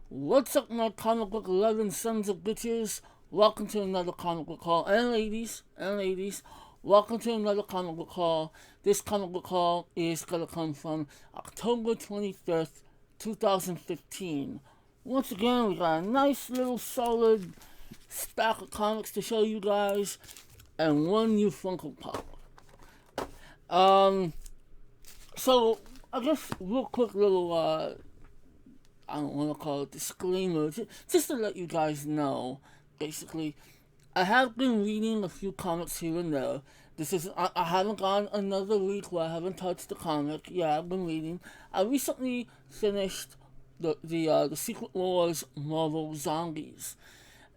What's up, my comic book 11 sons of bitches? Welcome to another comic book haul. And ladies, welcome to another comic book haul. This comic book haul is going to come from October 25th, 2015. Once again, we got a nice little solid stack of comics to show you guys, and one new Funko Pop. Um, so, I guess real quick little, I don't want to call it disclaimer, just to let you guys know, basically, I have been reading a few comics here and there. I haven't gone another week where I haven't touched the comic. Yeah, I've been reading. I recently finished the Secret Wars Marvel Zombies,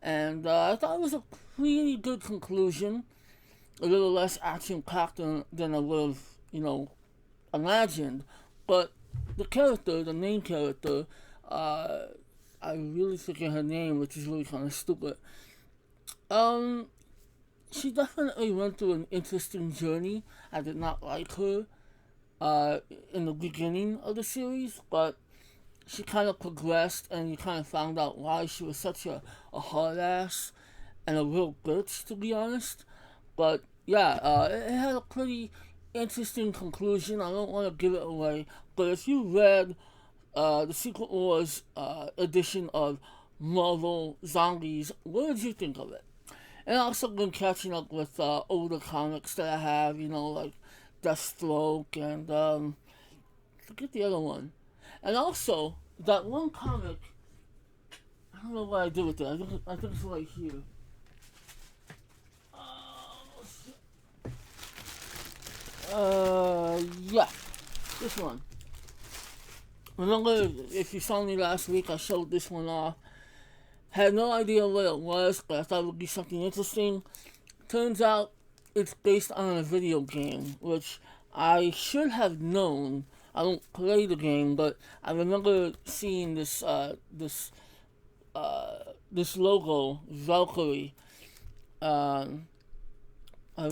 and I thought it was a pretty good conclusion. A little less action packed than I would have, imagined, but the main character, uh, I really forget her name, which is really kind of stupid. Um, she definitely went through an interesting journey. I did not like her uh, in the beginning of the series, but she kind of progressed, and you kind of found out why she was such a hard ass and a real bitch, to be honest. But yeah, it had a pretty interesting conclusion. I don't want to give it away, but if you read the Secret Wars edition of Marvel Zombies, what did you think of it? And I also been catching up with older comics that I have, like Deathstroke and forget the other one. And also that one comic, I don't know what I did with it. I think it's right here. Yeah, this one. Remember, if you saw me last week, I showed this one off. Had no idea what it was, but I thought it would be something interesting. Turns out it's based on a video game, which I should have known. I don't play the game, but I remember seeing this logo, Valkyrie. Um, I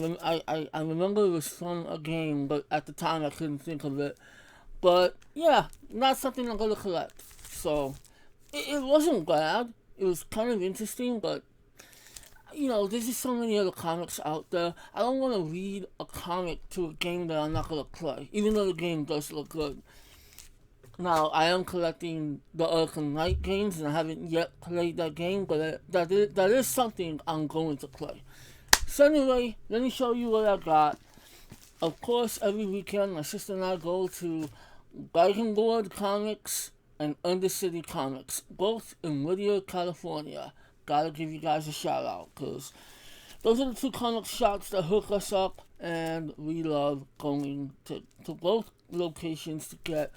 remember it was from a game, but at the time I couldn't think of it. But yeah, not something I'm gonna collect. So it wasn't bad. It was kind of interesting, but there's just so many other comics out there. I don't want to read a comic to a game that I'm not gonna play, even though the game does look good. Now I am collecting the Arkham Knight games, and I haven't yet played that game, but that is something I'm going to play. So anyway, let me show you what I got. Of course, every weekend my sister and I go to Dragon Board Comics and Undercity Comics, both in Whitter, California. Gotta give you guys a shout out, because those are the two comic shops that hook us up, and we love going to both locations to get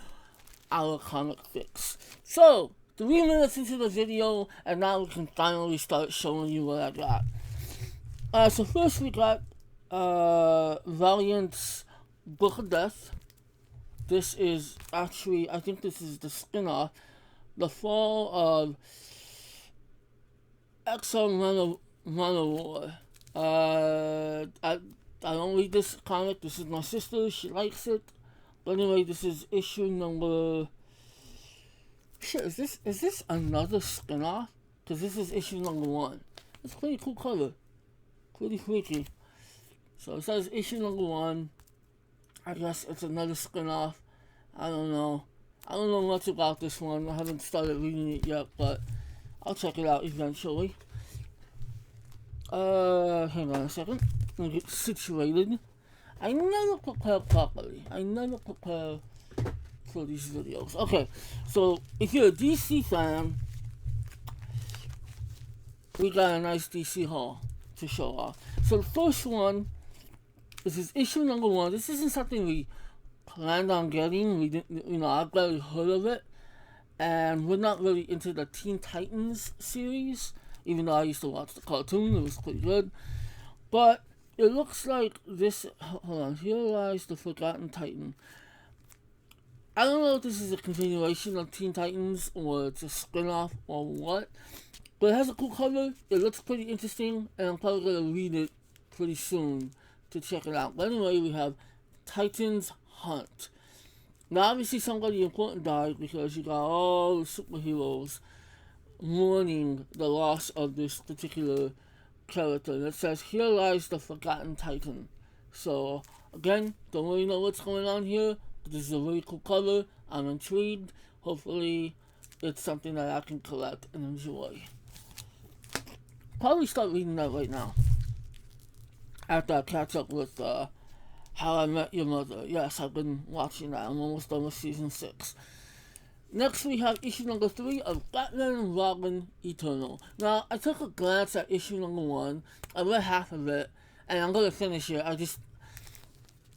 our comic fix. So, 3 minutes into the video, and now we can finally start showing you what I got. So first we got Valiant's Book of Death. This is actually, I think this is the spin-off, The Fall of Exo Manowar. I don't read this comic. This is my sister. She likes it. But anyway, this is issue number. Shit, is this another spin-off? Because this is issue number 1. It's a pretty cool cover. Pretty freaky. So it says issue number 1. I guess it's another spin-off. I don't know. I don't know much about this one. I haven't started reading it yet, but I'll check it out eventually. Hang on a second. Let me get situated. I never prepare properly. I never prepare for these videos. Okay, so if you're a DC fan, we got a nice DC haul to show off. So the first one, this is issue number 1. This isn't something we planned on getting. We didn't, I've barely heard of it, and we're not really into the Teen Titans series. Even though I used to watch the cartoon, it was pretty good. But it looks like this. Hold on, here lies the Forgotten Titan. I don't know if this is a continuation of Teen Titans or it's a spin-off or what. But it has a cool cover. It looks pretty interesting, and I'm probably gonna read it pretty soon to check it out. But anyway, we have Titans Hunt. Now, obviously, somebody important died because you got all the superheroes mourning the loss of this particular character. And it says, "Here lies the forgotten Titan." So again, don't really know what's going on here. But this is a really cool cover. I'm intrigued. Hopefully, it's something that I can collect and enjoy. Probably start reading that right now after I catch up with How I Met Your Mother. Yes, I've been watching that. I'm almost done with season 6. Next, we have issue number 3 of Batman and Robin Eternal. Now, I took a glance at issue number 1. I read half of it, and I'm going to finish it.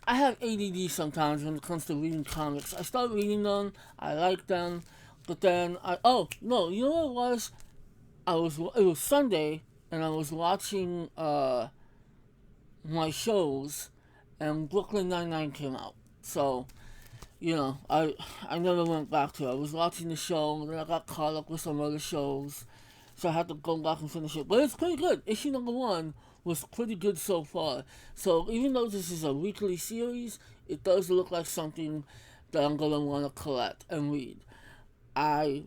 I have ADD sometimes when it comes to reading comics. I start reading them, I like them, but then oh, no, you know what it was? It was Sunday, and I was watching, my shows, and Brooklyn Nine-Nine came out. So, I never went back to it. I was watching the show, and then I got caught up with some other shows, so I had to go back and finish it. But it's pretty good. Issue number 1 was pretty good so far. So even though this is a weekly series, it does look like something that I'm going to want to collect and read. I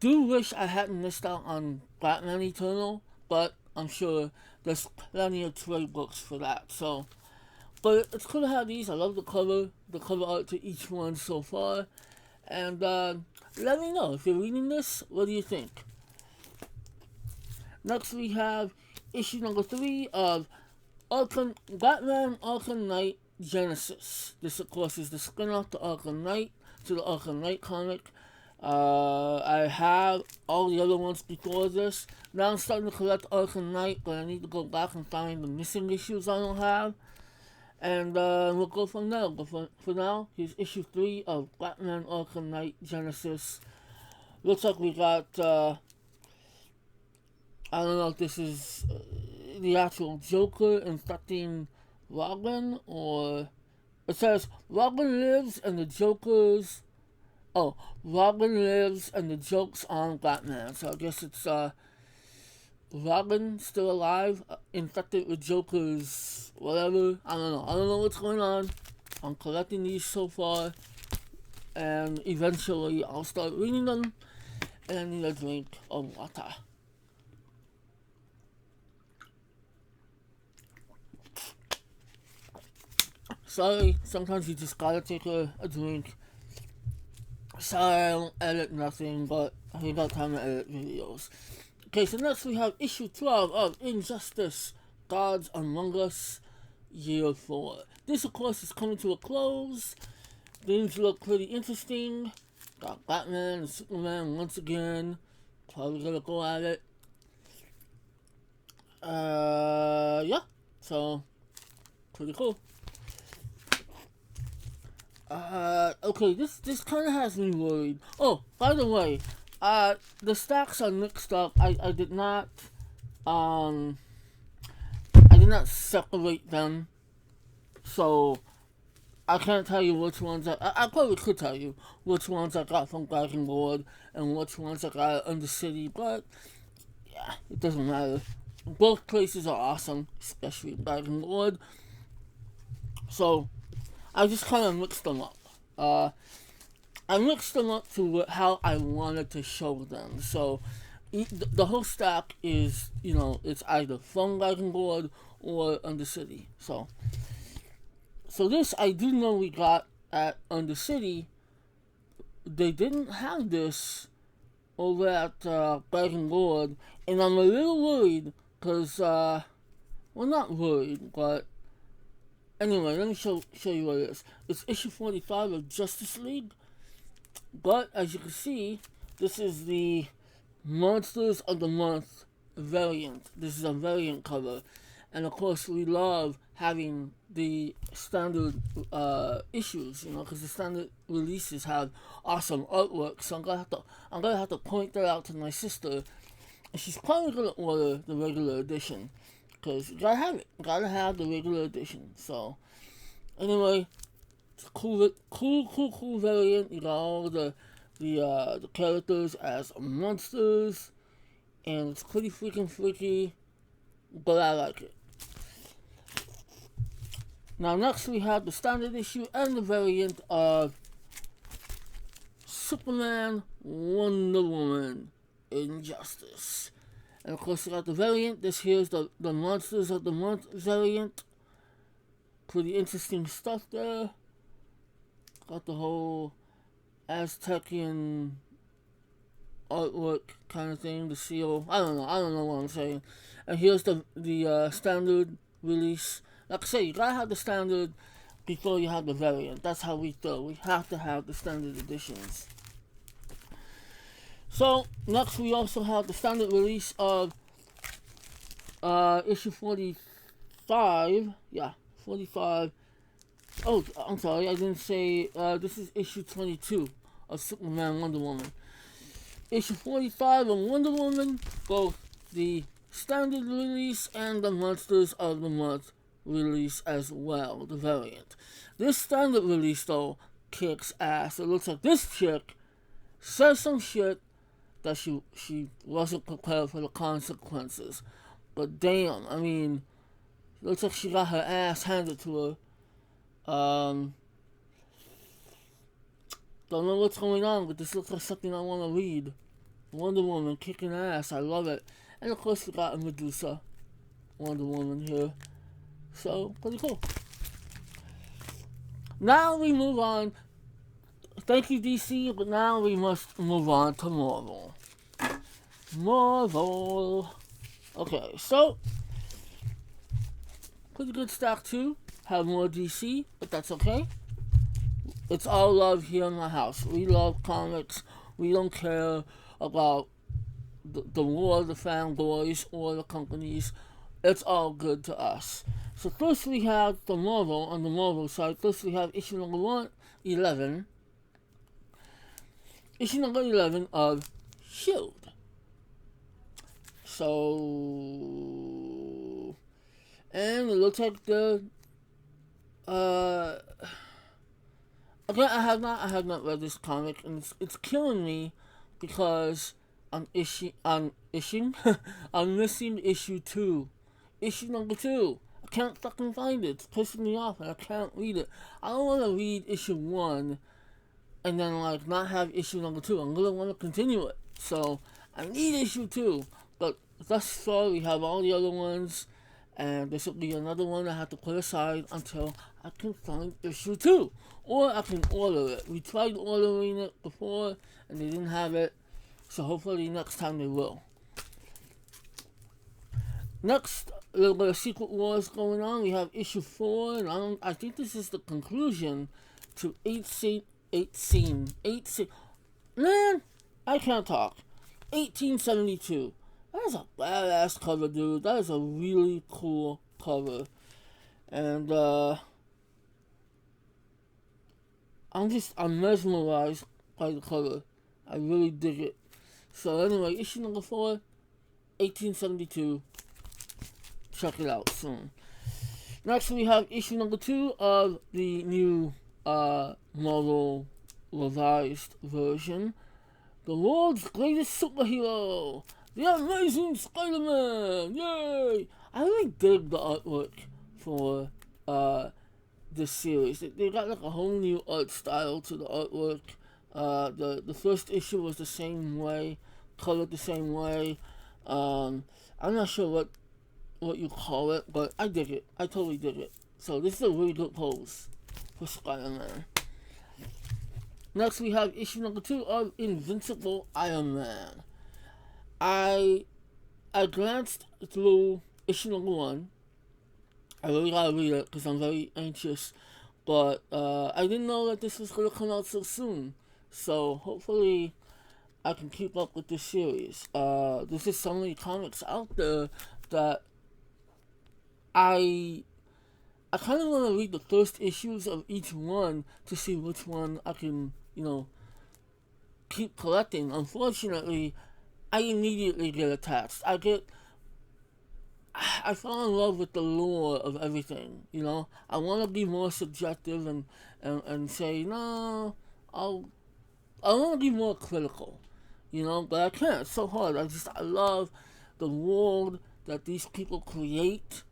do wish I hadn't missed out on Batman Eternal, but I'm sure there's plenty of trade books for that. So, but it's cool to have these. I love the cover art to each one so far. And let me know if you're reading this. What do you think? Next, we have issue number 3 of Batman Arkham Knight Genesis. This, of course, is the spin-off to Arkham Knight, to the Arkham Knight comic. I have all the other ones before this. Now I'm starting to collect Arkham Knight, but I need to go back and find the missing issues I don't have. And we'll go from there. But for now, here's issue 3 of Batman Arkham Knight Genesis. Looks like we got, I don't know if this is the actual Joker infecting Robin, or it says Robin lives and the Joker's. Oh, Robin lives and the joke's on Batman. So I guess it's Robin still alive, infected with Joker's whatever. I don't know what's going on. I'm collecting these so far, and eventually I'll start reading them. And I need a drink of water. Sorry, sometimes you just gotta take a drink. Sorry, I don't edit nothing, but I ain't got time to edit videos. Okay, so next we have issue 12 of Injustice, Gods Among Us, Year 4. This, of course, is coming to a close. Things look pretty interesting. Got Batman and Superman once again. Probably gonna go at it. Yeah. So, pretty cool. Okay, this kind of has me worried. Oh, by the way, the stacks are mixed up. I did not separate them, so I can't tell you which ones I probably could tell you which ones I got from Dragon Lord and which ones I got at Undercity, but yeah, it doesn't matter. Both places are awesome, especially Dragon Lord. So I just kind of mixed them up. I mixed them up to how I wanted to show them. So the whole stack is, it's either from Dragon Lord or Undercity. So this I do know we got at Undercity. They didn't have this over at Dragon Lord, and I'm a little worried because, well, not worried, but anyway, let me show you what it is. It's issue 45 of Justice League. But as you can see, this is the Monsters of the Month variant. This is a variant cover. And of course, we love having the standard issues, because the standard releases have awesome artwork. So I'm gonna have to point that out to my sister. And she's probably gonna order the regular edition. Because you gotta have it. Gotta have the regular edition. So, anyway, it's a cool variant. You got all the characters as monsters. And it's pretty freaking freaky. But I like it. Now, next we have the standard issue and the variant of Superman, Wonder Woman. Injustice. And of course, we got the variant. This here's the Monsters of the Month variant. Pretty interesting stuff there. Got the whole Aztecian artwork kind of thing, the seal. I don't know what I'm saying. And here's the standard release. Like I say, you gotta have the standard before you have the variant. That's how we do. We have to have the standard editions. So next we also have the standard release of issue 45. Yeah, 45. Oh, I'm sorry, I didn't say. This is issue 22 of Superman Wonder Woman. Issue 45 of Wonder Woman, both the standard release and the Monsters of the Month release as well, the variant. This standard release, though, kicks ass. It looks like this chick says some shit that she wasn't prepared for the consequences. But damn, I mean, looks like she got her ass handed to her. Don't know what's going on, but this looks like something I want to read. Wonder Woman kicking ass, I love it. And of course we got a Medusa Wonder Woman here. So, pretty cool. Now we move on. Thank you, DC, but now we must move on to Marvel. Marvel. Okay, so pretty good stock too. Have more DC, but that's okay. It's all love here in my house. We love comics. We don't care about the war, the fanboys, or the companies. It's all good to us. So first we have the Marvel, on the Marvel side. First we have issue number 111. Issue number 11 of S.H.I.E.L.D. So, and it looks like the again, I have not read this comic, and it's killing me because I'm missing issue 2. Issue number 2. I can't fucking find it. It's pissing me off, and I can't read it. I don't want to read issue 1 and then not have issue number 2. I'm gonna want to continue it. So I need issue 2, but thus far we have all the other ones, and this will be another one I have to put aside until I can find issue 2. Or I can order it. We tried ordering it before, and they didn't have it. So hopefully next time they will. Next, a little bit of Secret Wars going on. We have issue 4, and I think this is the conclusion to 8 scene. Man, I can't talk. 1872. That is a badass cover, dude. That is a really cool cover. And, I'm mesmerized by the cover. I really dig it. So anyway, issue number 4, 1872. Check it out soon. Next we have issue number 2 of the new Marvel revised version. The world's greatest superhero, the Amazing Spider-Man! Yay! I really dig the artwork for this series. They got a whole new art style to the artwork. The first issue was the same way, colored the same way. I'm not sure what you call it, but I dig it. I totally dig it. So this is a really good pose for Spider-Man. Next we have issue number 2 of Invincible Iron Man. I glanced through issue number 1. I really gotta read it because I'm very anxious. But I didn't know that this was gonna come out so soon. So hopefully I can keep up with this series. There's just so many comics out there that I kind of want to read the first issues of each one to see which one I can, keep collecting. Unfortunately, I immediately get attached. I fall in love with the lore of everything, I want to be more subjective and say, no, I want to be more critical, but I can't. It's so hard. I love the world that these people create,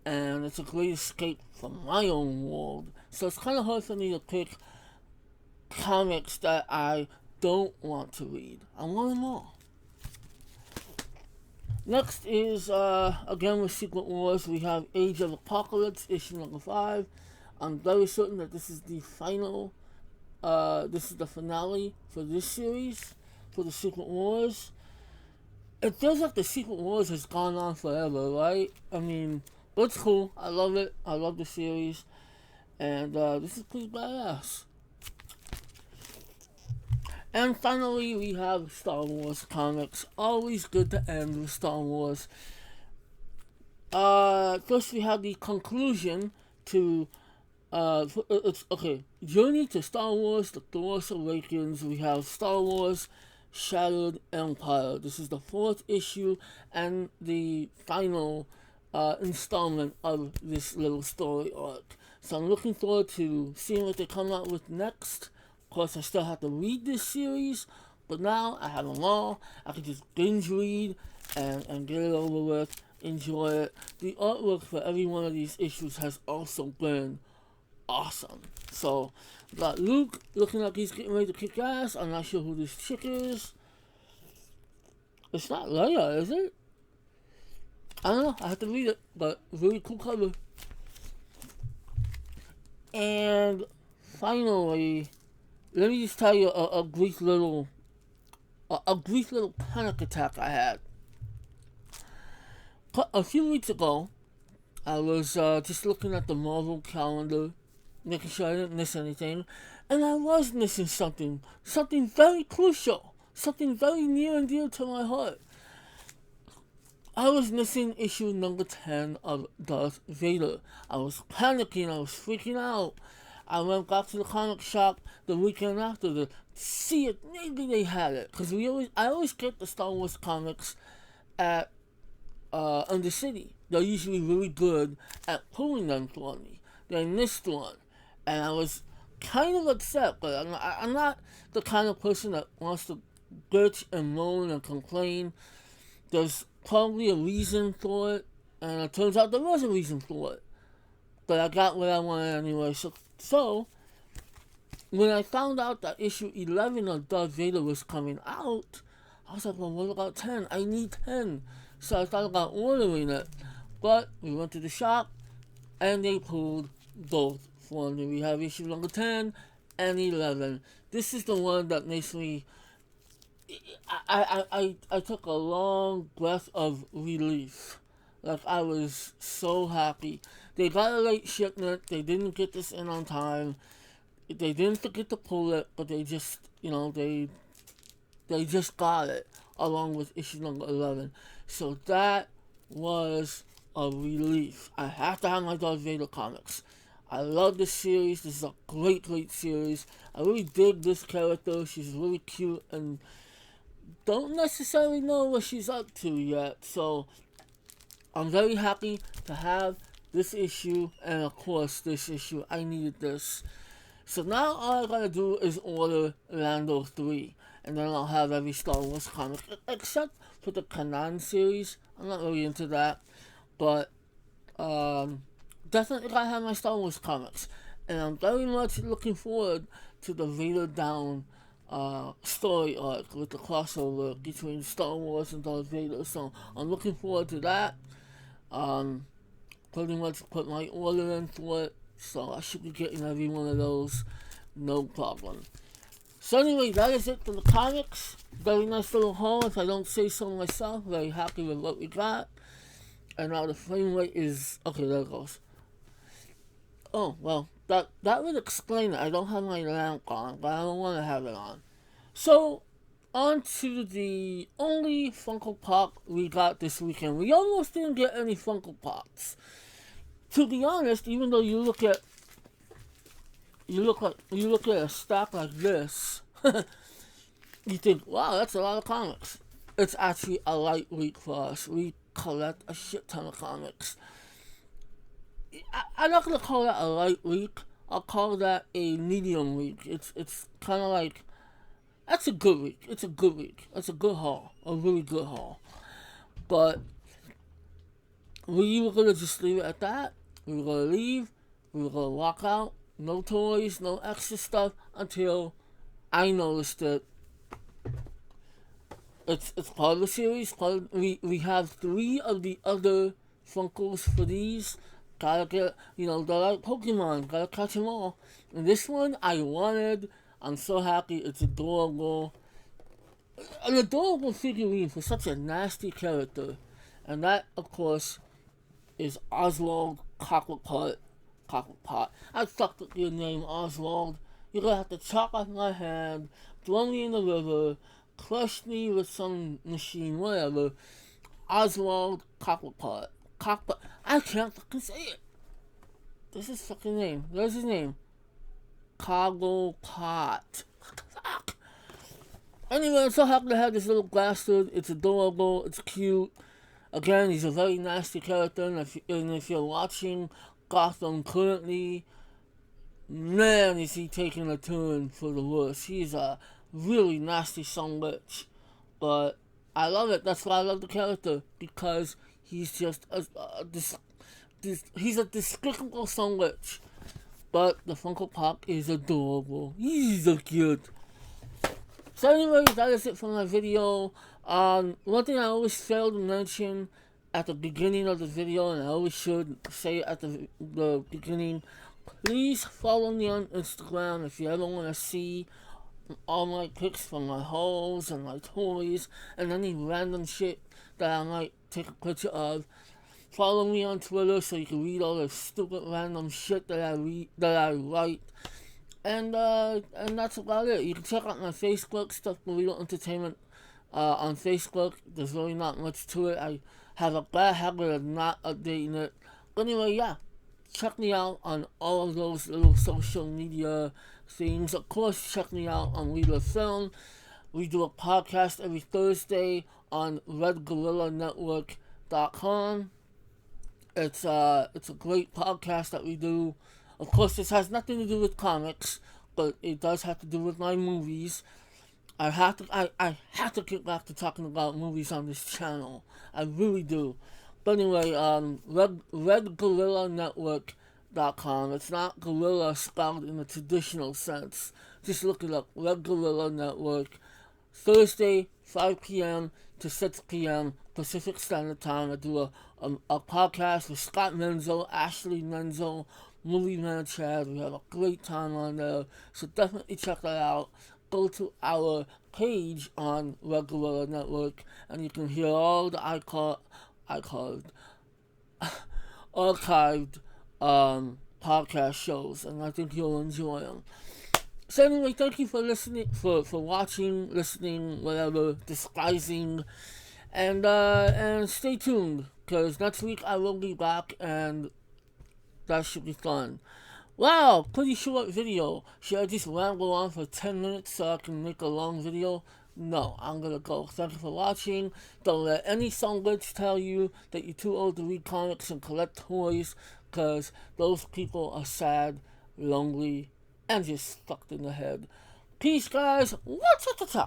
and it's a great escape from my own world. So it's kind of hard for me to pick comics that I don't want to read. I want them all. Next is, again with Secret Wars, we have Age of Apocalypse, issue number 5. I'm very certain that this is the final, this is the finale for this series, for the Secret Wars. It feels like the Secret Wars has gone on forever, right? I mean, but it's cool. I love it. I love the series. And this is pretty badass. And finally, we have Star Wars comics. Always good to end with Star Wars. First we have the conclusion to, it's, okay, Journey to Star Wars, The Force Awakens. We have Star Wars Shattered Empire. This is the 4th issue and the final installment of this little story arc. So I'm looking forward to seeing what they come out with next. Of course, I still have to read this series, but now I have them all. I can just binge read and get it over with, enjoy it. The artwork for every one of these issues has also been awesome. So, we got Luke looking like he's getting ready to kick ass. I'm not sure who this chick is. It's not Leia, is it? I don't know. I have to read it, but really cool cover. And finally, let me just tell you a brief little panic attack I had. A few weeks ago, I was just looking at the Marvel calendar, making sure I didn't miss anything, and I was missing something very crucial, something very near and dear to my heart. I was missing issue number 10 of Darth Vader. I was panicking, I was freaking out. I went back to the comic shop the weekend after to see if maybe they had it. Because I always get the Star Wars comics at Undercity. They're usually really good at pulling them for me. They missed one. And I was kind of upset, but I'm not the kind of person that wants to bitch and moan and complain. There's probably a reason for it, and it turns out there was a reason for it. But I got what I wanted anyway. So when I found out that issue 11 of Darth Vader was coming out, I was like, well, what about 10? I need 10. So I thought about ordering it. But we went to the shop, and they pulled both for me. We have issue number 10 and 11. This is the one that makes me... I took a long breath of relief. Like, I was so happy. They got a late shipment. They didn't get this in on time. They didn't forget to pull it, but they just, they just got it along with issue number 11. So that was a relief. I have to have my Darth Vader comics. I love this series. This is a great, great series. I really dig this character. She's really cute and don't necessarily know what she's up to yet. So I'm very happy to have this issue, and of course this issue. I needed this. So now all I gotta do is order Lando 3, and then I'll have every Star Wars comic, except for the Kanan series. I'm not really into that, but definitely gotta have my Star Wars comics. And I'm very much looking forward to the Vader Down story arc with the crossover between Star Wars and Darth Vader. So I'm looking forward to that. Pretty much put my order in for it, so I should be getting every one of those, no problem. So anyway, that is it for the comics. Very nice little haul, if I don't say so myself. Very happy with what we got. And now the frame rate is... okay, there it goes. Oh, well, that would explain it. I don't have my lamp on, but I don't want to have it on. So, on to the only Funko Pop we got this weekend. We almost didn't get any Funko Pops. To be honest, even though you look at a stack like this, you think, wow, that's a lot of comics. It's actually a light week for us. We collect a shit ton of comics. I'm not gonna call that a light week. I'll call that a medium week. It's kind of like, that's a good week. It's a good week. It's a good haul. A really good haul. But we were gonna just leave it at that. We were gonna leave. We were gonna walk out. No toys, no extra stuff until I noticed it. It's part of the series. We have 3 of the other Funkos for these. Gotta get, they're like Pokemon. Gotta catch them all. And this one I wanted. I'm so happy. It's adorable. An adorable figurine for such a nasty character. And that, of course, is Oswald Cocklepot. Cocklepot. I sucked at your name, Oswald. You're gonna have to chop off my hand, throw me in the river, crush me with some machine, whatever. Oswald Cocklepot. Cocklepot. I can't fucking say it. This is fucking name. There's his name. Cogglepot. Fuck. Anyway, I'm so happy to have this little bastard. It's adorable. It's cute. Again, he's a very nasty character, and if you're watching Gotham currently, man, is he taking a turn for the worse. He's a really nasty son bitch. But I love it. That's why I love the character, because he's just he's a despicable son bitch. But the Funko Pop is adorable. He's so cute. So anyway, that is it for my video. One thing I always fail to mention at the beginning of the video, and I always should say at the beginning, please follow me on Instagram if you ever want to see all my pics from my hauls and my toys and any random shit that I might take a picture of. Follow me on Twitter so you can read all the stupid random shit that I write. And that's about it. You can check out my Facebook, Stuff Burrito Entertainment, on Facebook. There's really not much to it. I have a bad habit of not updating it. But anyway, yeah. Check me out on all of those little social media things. Of course, check me out on Whitter Film. We do a podcast every Thursday on RedGorillaNetwork.com. It's a great podcast that we do. Of course, this has nothing to do with comics, but it does have to do with my movies. I have to get back to talking about movies on this channel. I really do. But anyway, RedGorillaNetwork.com. It's not gorilla spelled in the traditional sense. Just look it up. Red Gorilla Network. Thursday, 5 p.m. to 6 p.m. Pacific Standard Time. I do a podcast with Scott Menzel, Ashley Menzel, Movie Man Chad. We have a great time on there. So definitely check that out. Go to our page on Red Gorilla Network and you can hear all the archived podcast shows, and I think you'll enjoy them. So anyway, thank you for listening, for watching, listening, whatever, despising, and stay tuned, because next week I will be back, and that should be fun. Wow, pretty short video. Should I just ramble on for 10 minutes so I can make a long video? No, I'm gonna go. Thank you for watching. Don't let any songbirds tell you that you're too old to read comics and collect toys, because those people are sad, lonely, and just fucked in the head. Peace, guys. What's up?